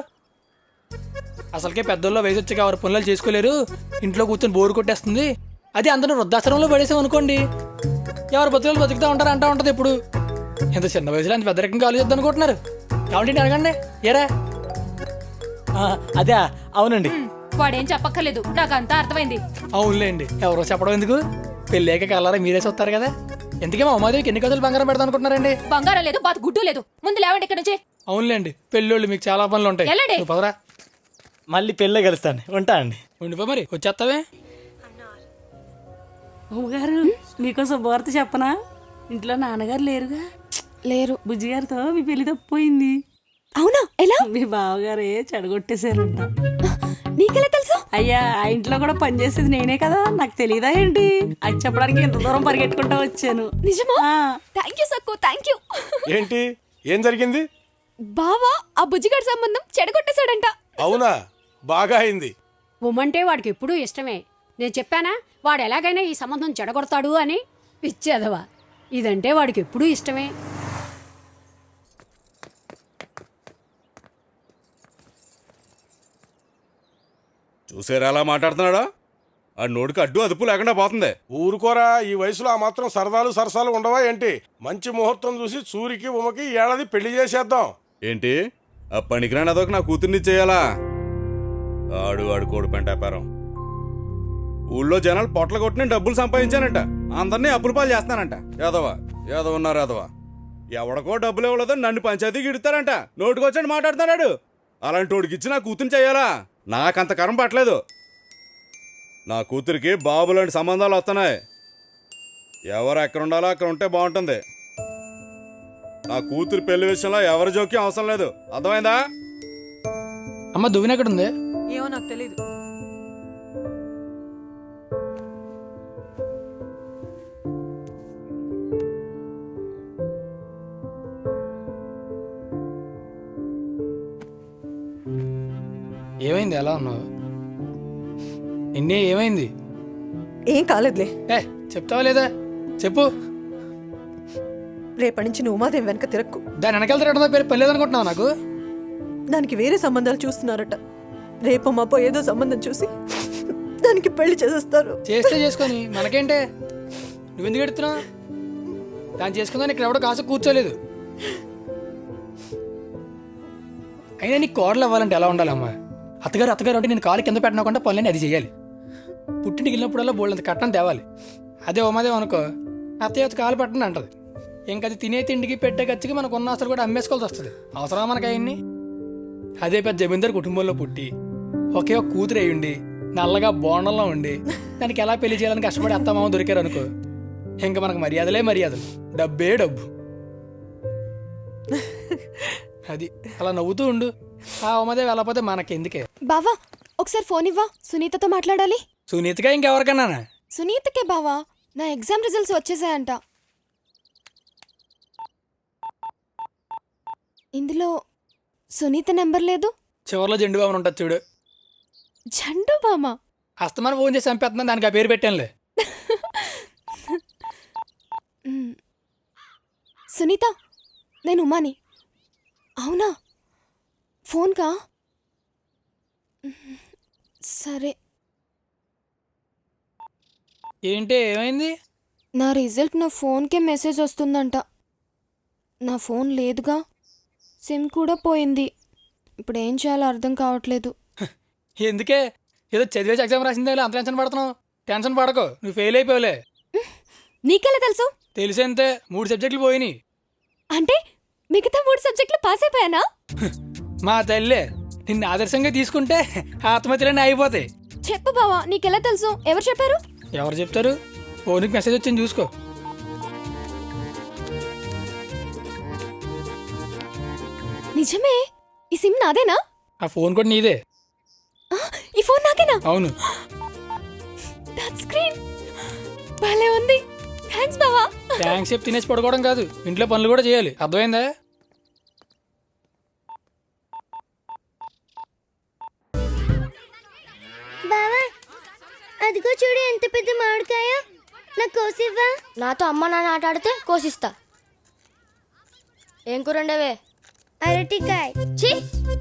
అసలుకే పెద్దల్లో వయసు వచ్చాక ఎవరు పనులు చేసుకోలేరు, ఇంట్లో కూర్చొని బోరు కొట్టేస్తుంది. అది అందరూ వృద్ధాశ్రమంలో పడేసాం అనుకోండి, ఎవరు బతుకులు బతుకుతా ఉంటారు అంటా ఉంటుంది. ఇప్పుడు ఎంత చిన్న వయసులో అంత పెద్ద రకంగా ఆలోచిద్దాం అనుకుంటున్నారు. కాబట్టి అడగండి. ఏరా? అదే అవునండి. వాడేం చెప్పక్కర్లేదు, నాకు అంతా అర్థమైంది. అవునులేండి, ఎవరో చెప్పడం ఎందుకు, పెళ్ళాక కలరా మీరే చూస్తారు కదా. ఎందుకేమో ఉమాదేవికి ఎన్ని గదులు బంగారం పెడతా అనుకుంటున్నారండి? బంగారం లేదు, బాతు గుడ్డు లేదు. ముందు లేవండి ఇక్కడ నుంచి. అవునులేండి, పెళ్ళోళ్ళు మీకు చాలా పనులు ఉంటాయి. నువ్వు పదరా. మళ్ళీ పెళ్ళే కలుస్తాను, ఉంటా అండి. ఉండిపో మరి, వచ్చేస్తావే. అమ్మగారు, నీకో శుభవార్త చెప్పనా? ఇంట్లో నాన్నగారు లేరుగా. లేరు. బుజ్జిగారితో మీ పెళ్లి తప్పిపోయింది. అవునా? ఎలా? మీ బావగారే చెడగొట్టేశారంట. నీకెలా తెలుసు? అయ్యా, ఆ ఇంట్లో కూడా పనిచేసేది నేనే కదా, నాకు తెలియదా ఏంటి? అది చెప్పడానికి ఇంత దూరం పరిగెట్టుకుంటూ వచ్చాను. నిజమా? Thank you Sakku, thank you. ఏంటి, ఏం జరిగింది? బావా ఆ బుజ్జిగాడి సంబంధం చెడగొట్టేశాడంట. అవునా? బాగా అయింది. ఉమ్మంటే వాడికి ఎప్పుడూ ఇష్టమే. నేను చెప్పానా వాడు ఎలాగైనా ఈ సంబంధం చెడగొడతాడు అని? పిచ్చేదవా, ఇదంటే వాడికి ఎప్పుడూ ఇష్టమే. చూసారా అలా మాట్లాడుతున్నాడా? ఆ నోటికి అడ్డు అదుపు లేకుండా పోతుంది. ఊరుకోరా, ఈ వయసులో ఆ మాత్రం సరదాలు సరసాలు ఉండవా ఏంటి? మంచి ముహూర్తం చూసి సూరికి ఉమకి ఏడాది పెళ్లి చేసేద్దాం. ఏంటి, ఆ పనికిరాని అదొక నా కూతుర్ని చేయాలా? ఆడు కోడి పెంట వ్యాపారం. ఊళ్ళో జనాలు పొట్ల కొట్టి నేను డబ్బులు సంపాదించానంట, అందరినీ అప్పుల పాలు చేస్తానంట. యాదవున్నారు యాదవా. ఎవడకో డబ్బులు ఇవ్వలేదో నన్ను పంచాయతీకి ఇడతారంట. నోటికొచ్చండి మాట్లాడుతున్నాడు. అలాంటి వాడికిచ్చి నా కూతుర్ని చేయాలా? నాకంత కరం పట్టలేదు. నా కూతురికి బాబు లాంటి సంబంధాలు వస్తున్నాయి. ఎవరు ఎక్కడ ఉండాలో అక్కడ ఉంటే బాగుంటుంది. నా కూతురు పెళ్లి విషయంలో ఎవరి జోక్యం అవసరం లేదు, అర్థమైందా? అమ్మ దువ్విన ఎక్కడ ఉంది? ఏమో నాకు తెలీదు. ఏమైంది? ఎలా ఉన్నావు? నిన్నే ఏమైంది? ఏం కాలేదులే. చెప్తావా లేదా? చెప్పు. రేపటి నుంచి నువ్వు ఉమాదేవి వెనక తిరక్కు. దాని వెనకాల తిరగడం పేరు పని లేదనుకుంటున్నావు నాకు? దానికి వేరే సంబంధాలు చూస్తున్నారట. రేపు మాపో ఏదో సంబంధం చూసి దానికి పెళ్లి చేసేస్తారు. చేస్తే చేసుకొని మనకేంటే? నువ్వెందుకు ఎడుతున్నావు? దాన్ని చేసుకుందా ఇక్కడ ఎవడో కాసు కూర్చోలేదు. అయినా నీకు కోడలు అవ్వాలంటే ఎలా ఉండాలమ్మా? అత్తగారు అంటే నేను కాలు కింద పెట్టనకుండా పనులని అది చేయాలి. పుట్టింటికి వెళ్ళినప్పుడల్లా బోళ్ళంత కట్టం తేవాలి. అదే ఉమాదేవి అనుకో, అత్తయ్య కాలు పెట్టండి అంటది. ఇంకది తినే తిండికి పెట్టే ఖర్చుకి మనకు ఉన్న ఆస్తులు కూడా అమ్మేసుకోవాల్సి వస్తుంది. అవసరమా మనకు అవన్నీ? అదే పెద్ద జమీందారు కుటుంబంలో పుట్టి ఒకే ఒక కూతురు అయ్యుండి నల్లగా బోండంలో ఉండి దానికి ఎలా పెళ్లి చేయాలని కష్టపడి అత్తమామ దొరికారు అనుకో, ఇంకా మనకు మర్యాదలే మర్యాదలు, డబ్బే డబ్బు. అది అలా నవ్వుతూ ఉండు. ఆ ఉమాదేవి వెళ్ళకపోతే మనకెందుకే? బావా ఒకసారి ఫోన్ ఇవ్వా, సునీతతో మాట్లాడాలి. సునీతగా ఇంకెవరికన్నా? సునీతకే బావా, నా ఎగ్జామ్ రిజల్ట్స్ వచ్చేసాయంట. ఇందులో సునీత నెంబర్ లేదు. చివరిలో జెండు బాబు ఉంటుంది చూడు. జండు బామా అస్తమానం ఫోన్ చేసి చంపేస్తున్నాను, దానికి ఆ పేరు పెట్టానులే. సునీత, నేను ఉమాని. అవునా? ఫోన్కా? సరే. ఏంటి ఏమైంది? నా రిజల్ట్ నా ఫోన్కే మెసేజ్ వస్తుందంట. నా ఫోన్ లేదుగా, సిమ్ కూడా పోయింది. ఇప్పుడు ఏం చేయాలో అర్థం కావట్లేదు. ఎందుకే? ఏదో చదివేసి ఎగ్జామ్ రాసిందే అంత టెన్షన్ పడుతున్నావు. టెన్షన్ పడకు, నువ్వు ఫెయిల్ అయిపోలే. నీకెలా తెలుసు? తెలిసేంతే, 3 సబ్జెక్టులు పోయినాయి. అంటే మిగతా 3 సబ్జెక్టులు పాస్ అయిపోయానా? మా తల్లే, నిన్ను ఆదర్శంగా తీసుకుంటే ఆత్మహత్యలన్నీ అయిపోతాయి. చెప్పు బావా, నీకెలా తెలుసు? ఎవరు చెప్పారు? ఎవరు చెప్తారు? ఫోన్కి మెసేజ్ వచ్చింది చూసుకో. నిజమే, ఈ సిమ్ నాదేనా? ఆ ఫోన్ కూడా నీదే. ఈ ఫోన్ నాకేనా? అవును. టచ్ స్క్రీన్ భలే ఉంది. థ్యాంక్స్ బావా. థ్యాంక్స్ చెప్పి తినేసి పడుకోవడం కాదు, ఇంట్లో పనులు కూడా చేయాలి, అర్థమైందా? బావా అదిగో చూడు ఎంత పెద్ద మామిడికాయ. నాకు కోసివ్వా? నాతో అమ్మ నాన్న ఆట ఆడితే కోసిస్తా. ఏం కూర వండవే? అరటికాయ. ఛీ,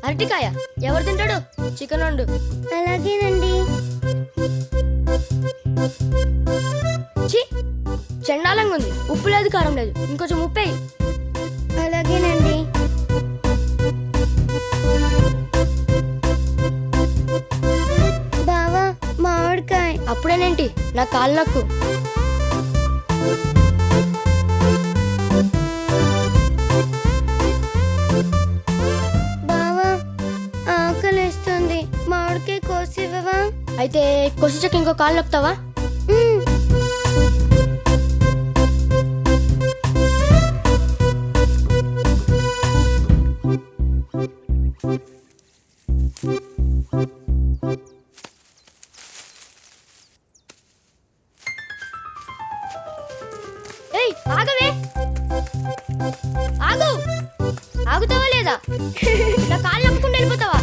అరటికాయ ఎవరు తింటాడు? చికెన్ వండు. అలాగేనండి. ఛీ, చండాలంగా ఉంది. ఉప్పు లేదు, కారం లేదు. ఇంకొంచెం ఉప్పే. అలాగేనండి. బావా మామిడికాయ. అప్పుడేనేంటి నా కాలు నక్కు. బావా ఆకలేస్తుంది, మామిడికాయ కోసివ్వవా? అయితే కొసిచక్క ఇంకో కాలు నొక్కుతావా? ఏయ్ ఆగవే, ఆగు. ఆగుతావా లేదా? నా కాళ్ళు నమ్ముకుంటూ వెళ్ళిపోతావా?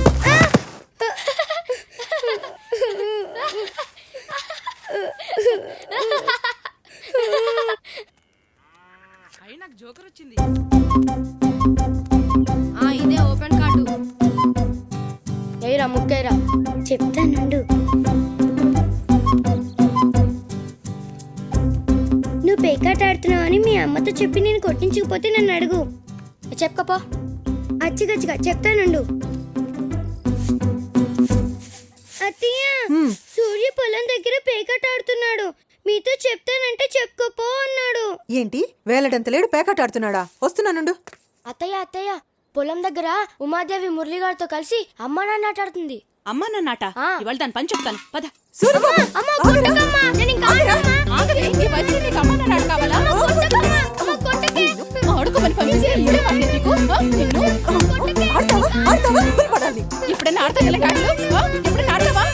ఇదే ఓపెన్ కార్డు. ఏరా ముక్కేరా. చెప్తానుండు. నువ్వు పేకాట ఆడుతున్నావు అని మీ అమ్మతో చెప్పి నేను కొట్టించకపోతే నన్ను అడుగు. చెప్పకపో. అచ్చిగచ్చిగా చెప్తానుండు. అత్తయ్య, సూర్య పొలం దగ్గర పేకాట ఆడుతున్నాడు. మీతో చెప్తానంటే చెప్పుకోపో అన్నాడు. ఏంటి వేలడంత లేడు పేకాట ఆడుతున్నాడా? వస్తున్నానుండు. అత్తయ్య అత్తయ్య, పొలం దగ్గర ఉమాదేవి మురళిగారితో కలిసి అమ్మ నాన్న ఆట ఆడుతుంది. అమ్మ నాన్నట ఇవాళ దాని పని చెప్తాను పద. ఇప్పుడైనా ఆడతా ఎప్పుడైనా ఆడతావా?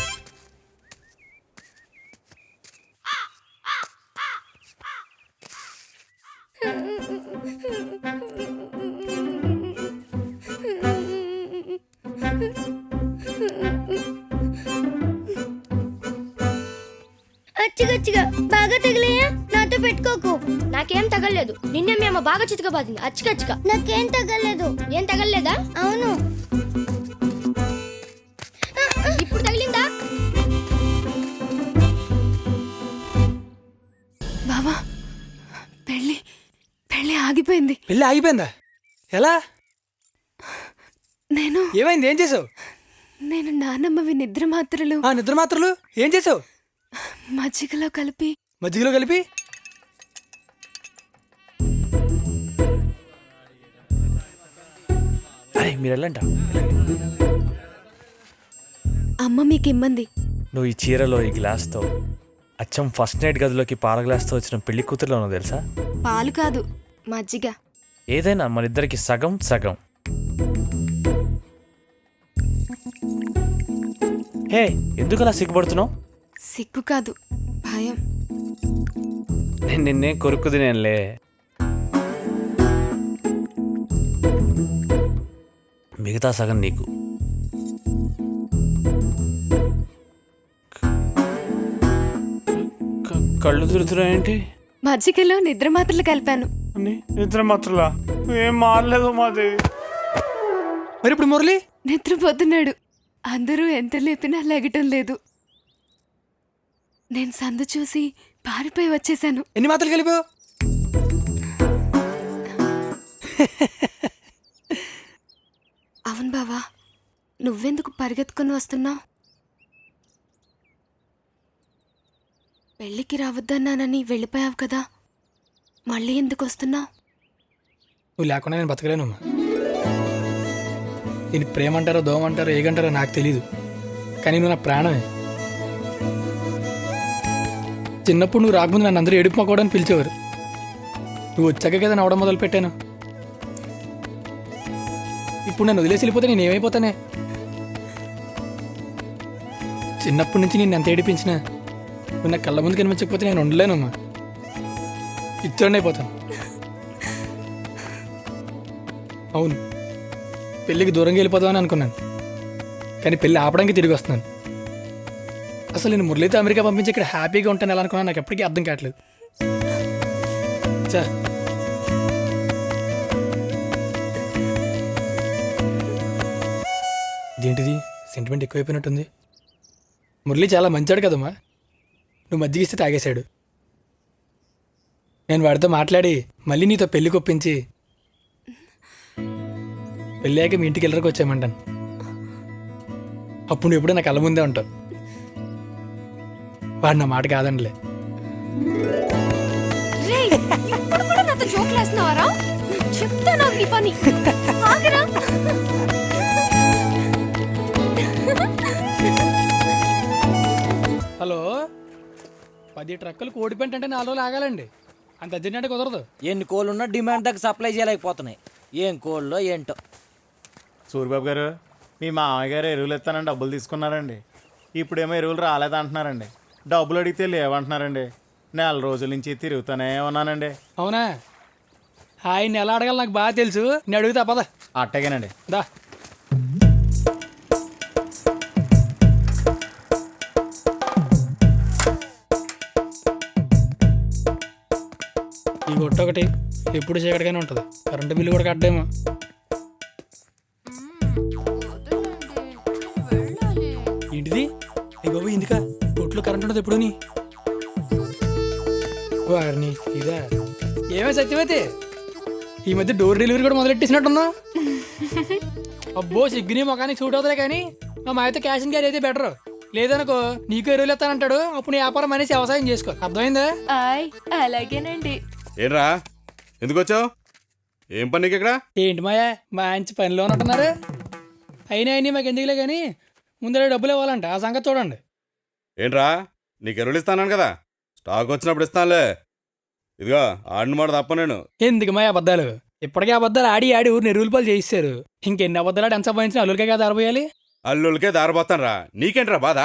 గచ్చిగచ్చిగా బాగా తగిలేయా నాతో పెట్టుకోకు. నాకేం తగలేదు. నిన్నే మేము బాగా చితకబాదింది అచ్చికచ్చిగా. నాకేం తగలేదు. ఏం తగలలేదా? అవును. ఇప్పుడు తగిలిందా? బావా పెళ్ళి పెళ్ళి ఆగిపోయింది. పెళ్ళి ఆగిపోయిందా? ఎలా? నేను ఏమైంది? ఏం చేసావు? నేను నానమ్మవి నిద్ర మాత్రలు ఆ నిద్ర మాత్రలు ఏం చేసావు? మజ్జిగలో కలిపి మజ్జిగలో కలిపి అరే మీరు వెళ్ళంట. అమ్మ మీకు ఇమ్మంది. నువ్వు ఈ చీరలో ఈ గ్లాస్తో అచ్చం ఫస్ట్ నైట్ గదిలోకి పాల గ్లాస్తో వచ్చిన పెళ్లి కూతురులోనో తెలుసా? పాలు కాదు మజ్జిగ. ఏదైనా మనిద్దరికి సగం సగం. హే ఎందుకు అలా సిగ్గుపడుతున్నావు? సిగ్గు కాదు భయం. నేను నిన్నే కొరుకు తినేనులే. మిగతా సగం నీకు. కళ్ళు తిరుగుతున్నాయేంటి? మజ్జిగలో నిద్ర మాత్రలు కలిపాను. నిద్ర మాత్రలా? ఏం మారలేదు మాది. మరి ఇప్పుడు మురళి నిద్రపోతున్నాడు. అందరూ ఎంత లేపినా లెగటం లేదు. నేను సందు చూసి పారిపోయి వచ్చేసాను. ఎన్ని మాత్రలు కలిపావు? అవును బావా, నువ్వెందుకు పరిగెత్తుకుని వస్తున్నావు? పెళ్ళికి రావద్దన్నానని వెళ్ళిపోయావు కదా, మళ్ళీ ఎందుకు వస్తున్నావు? నువ్వు లేకుండా నేను బతకలేను. దీన్ని ప్రేమ అంటారో దోమ అంటారో ఏగంటారో నాకు తెలీదు, కానీ నువ్వు నా ప్రాణమే. చిన్నప్పుడు నువ్వు రాకముందు నన్ను అందరూ ఏడుపు మొక్కవడానికి పిలిచేవారు. నువ్వు వచ్చాక కదా నవ్వడం మొదలు పెట్టాను. ఇప్పుడు నన్ను వదిలేసి వెళ్ళిపోతే నేను ఏమైపోతానే? చిన్నప్పటి నుంచి నేను ఎంత ఏడిపించినా నువ్వు నా కళ్ళ ముందు కనిపించకపోతే నేను ఉండలేనమ్మా. ఇచ్చోండి అయిపోతాను. అవును, పెళ్ళికి దూరంగా వెళ్ళిపోదామని అనుకున్నాను, కానీ పెళ్ళి ఆపడానికి తిరిగి వస్తున్నాను. అసలు నేను మురళితో అమెరికా పంపించి ఇక్కడ హ్యాపీగా ఉంటాను ఎలా అనుకున్నాను నాకు ఎప్పటికీ అర్థం కావట్లేదు. చా ఇదేంటిది సెంటిమెంట్ ఎక్కువైపోయినట్టుంది. మురళి చాలా మంచాడు కదమ్మా. నువ్వు మజ్జిగ ఇస్తే తాగేశాడు. నేను వాడితో మాట్లాడి మళ్ళీ నీతో పెళ్లి కొప్పించి పెళ్ళాక మీ ఇంటికి వెళ్ళరకు వచ్చామంటాను. అప్పుడు నువ్వు ఎప్పుడూ నా కళ్ళ ముందే ఉంటావు. వాడు నా మాట కాదండిలే. రేయ్, ఇప్పుడు కూడా నాతో జోకులేస్తున్నావారా? చెప్తా నాకు నీ పని. ఆగరా? హలో, 10 ట్రక్కులు కోడి పెంట అంటే 4 రోజులు ఆగాలండి. అంత అర్జెంట్ అంటే కుదరదు. ఎన్ని కోళ్ళు ఉన్నా డిమాండ్ దగ్గర సప్లై చేయలేకపోతున్నాయి. ఏం కోళ్ళో ఏంటో. సూరిబాబు గారు, మీ మామయ్య గారు ఎరువులు ఇస్తానని డబ్బులు తీసుకున్నారండి. ఇప్పుడేమో ఎరువులు రాలేదంటున్నారండి. డబ్బులు అడిగితే లేవంటున్నారండి. 4 రోజుల నుంచి తిరుగుతూనే ఉన్నానండి. అవునా? ఆయన ఎలా అడగాలి నాకు బాగా తెలుసు. నేను అడుగుతా పద. అట్టగేనండి. దా. ఈ గొట్ట ఒకటి ఎప్పుడు చీకటిగానే ఉంటుంది. కరెంటు బిల్లు కూడా కట్టేమో. ఏంటిది? ఏ బాబు ఎందుక కొట్లో కరెంట్ ఉండదు ఎప్పుడుని? వారిని ఇదా ఏమే సత్యమైతే ఈ మధ్య డోర్ డెలివరీ కూడా మొదలెట్టేసినట్టున్నా. అబ్బో సిగ్గుని మొఖానికి సూట్ అవుతుంది, కానీ మా మాయతో క్యాష్ అండ్ క్యారీ అయితే బెటర్. లేదనుకో నీకు ఎరువులు ఎత్తానంటాడు. అప్పుడు నీ వ్యాపారం అనేసి వ్యవసాయం చేసుకో. అర్థమైందా? అలాగేనండి. ఏంట్రా ఎందుకు వచ్చావు? ఏం పని నీకు ఇక్కడ? ఏంటి మాయా మంచి పనిలో ఉన్నట్టున్నారు. అయినా అయినా మాకు ఎందుకులే, కానీ ముందర డబ్బులు ఇవ్వాలంట. ఆ సంగతి చూడండి. ఏంట్రా నీకు ఎరువులు ఇస్తాను కదా, స్టాక్ వచ్చినప్పుడు ఇస్తానులే. ఇదిగో ఆడిన మాట తప్ప నేను. ఎందుకు మాయ అబద్ధాలు? ఇప్పటికే అబద్ధాలు ఆడి ఆడి ఊరిని ఎరువులు పాలు చేయిస్తారు. ఇంకెన్ని అబద్ధాలు ఆడి ఎంత సంపాదించిన అల్లులకే కదా దారపోయాలి. అల్లులకే దారపోతాను రా. నీకేంట్రా బాధ?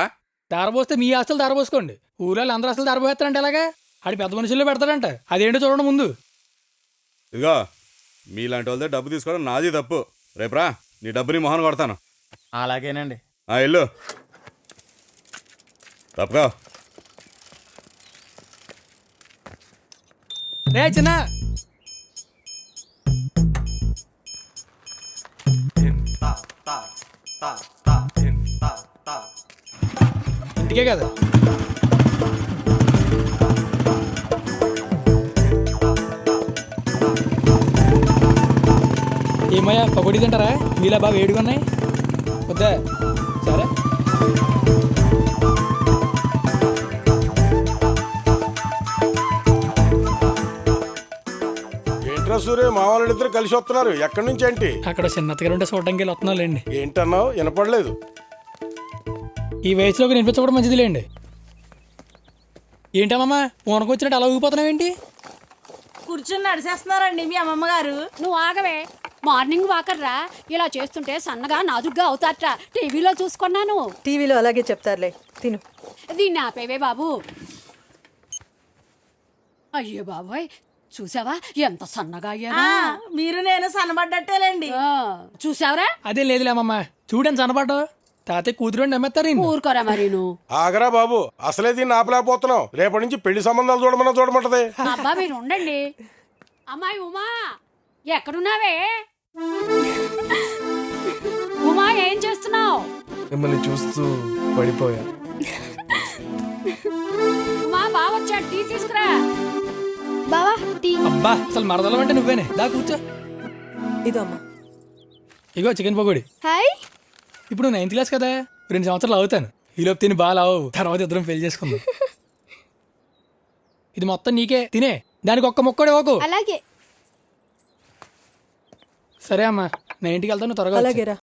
దారపోస్తే మీ ఆస్తులు దారపోసుకోండి. ఊళ్ళో అందరూ ఆస్తులు దారపోతారంటే ఎలాగా? ఆడి పెద్ద మనుషుల్లో పెడతాడంట. అదేంటో చూడండి ముందు. ఇదిగో మీలాంటి వాళ్ళతో డబ్బు తీసుకోవడం నాది తప్పు. రేపురా నీ డబ్బుని మొహన్ కొడతాను. అలాగేనండి. ఇల్లు తప్పుకో. రే చిన్న ఇంటికే కదా ఏమయ్యా పకోడీ తింటారా మీలా బాగా వేడిగా ఉన్నాయి వద్దా సరే ఏంట్రా సూర్య మా వాళ్ళిద్దరు కలిసి వస్తున్నారు ఎక్కడి నుంచి ఏంటి? అక్కడ చిన్నతగారు ఉంటే చూడడానికి వెళ్ళి వస్తున్నావులేండి. ఏంటన్నావు? వినపడలేదు. ఈ వయసులోకి వినిపించకూడదు మంచిది లేండి. ఏంటమ్మా వనకొచ్చినట్టు అలా ఊగిపోతున్నావేంటి? కూర్చుని నడిచేస్తున్నారండి మీ అమ్మమ్మ గారు. నువ్వు ఆగవే, మార్నింగ్ వాకర్రా. ఇలా చేస్తుంటే సన్నగా నాజుగ్గా అవుతారట. టీవీలో చూసుకున్నాను. టీవీలో అలాగే చెప్తారులే, తిను. దీన్ని ఆపేవే బాబు. అయ్యో బాబోయ్, చూసావా ఎంత సన్నగా అయ్యాను. మీరు నేను సన్నబడ్డట్టేలేండి. చూసావరా? అదే లేదులేమమ్మా, చూడని సన్నపాటు తాతయ్య కూతురు నమ్మేస్తారు. ఊరుకోరా మరి నువ్వు. ఆగరా బాబు, అసలే దీన్ని ఆపలేకపోతున్నావు. రేపటి నుంచి పెళ్లి సంబంధాలు చూడమంటది. అబ్బా మీరు ఉండండి. అమ్మాయి ఉమా ఎక్కడున్నావే? ఉమా ఏం చేస్తున్నావు? మిమ్మల్ని చూస్తూ పడిపోయా. ఉమా బావొచ్చా, టీ తీసుకురా. బావా టీ. అబ్బా అసలు మరదలం అంటే నువ్వేనే. దా కూర్చో. ఇదో అమ్మా. ఇగో చికెన్ పకోడీ. హాయ్. ఇప్పుడు 9th క్లాస్ కదా, 2 సంవత్సరాలు అవుతాను. ఈలోపు తిని బాగా లావు, తర్వాత ఇద్దరం పెళ్లి చేసుకుందాం. ఇది మొత్తం నీకే, తినే. దానికి ఒక్క ముక్కడే ఓకు. అలాగే. సరే అమ్మా, నేను ఇంటికి వెళ్తాను త్వరగా. అలాగేరా.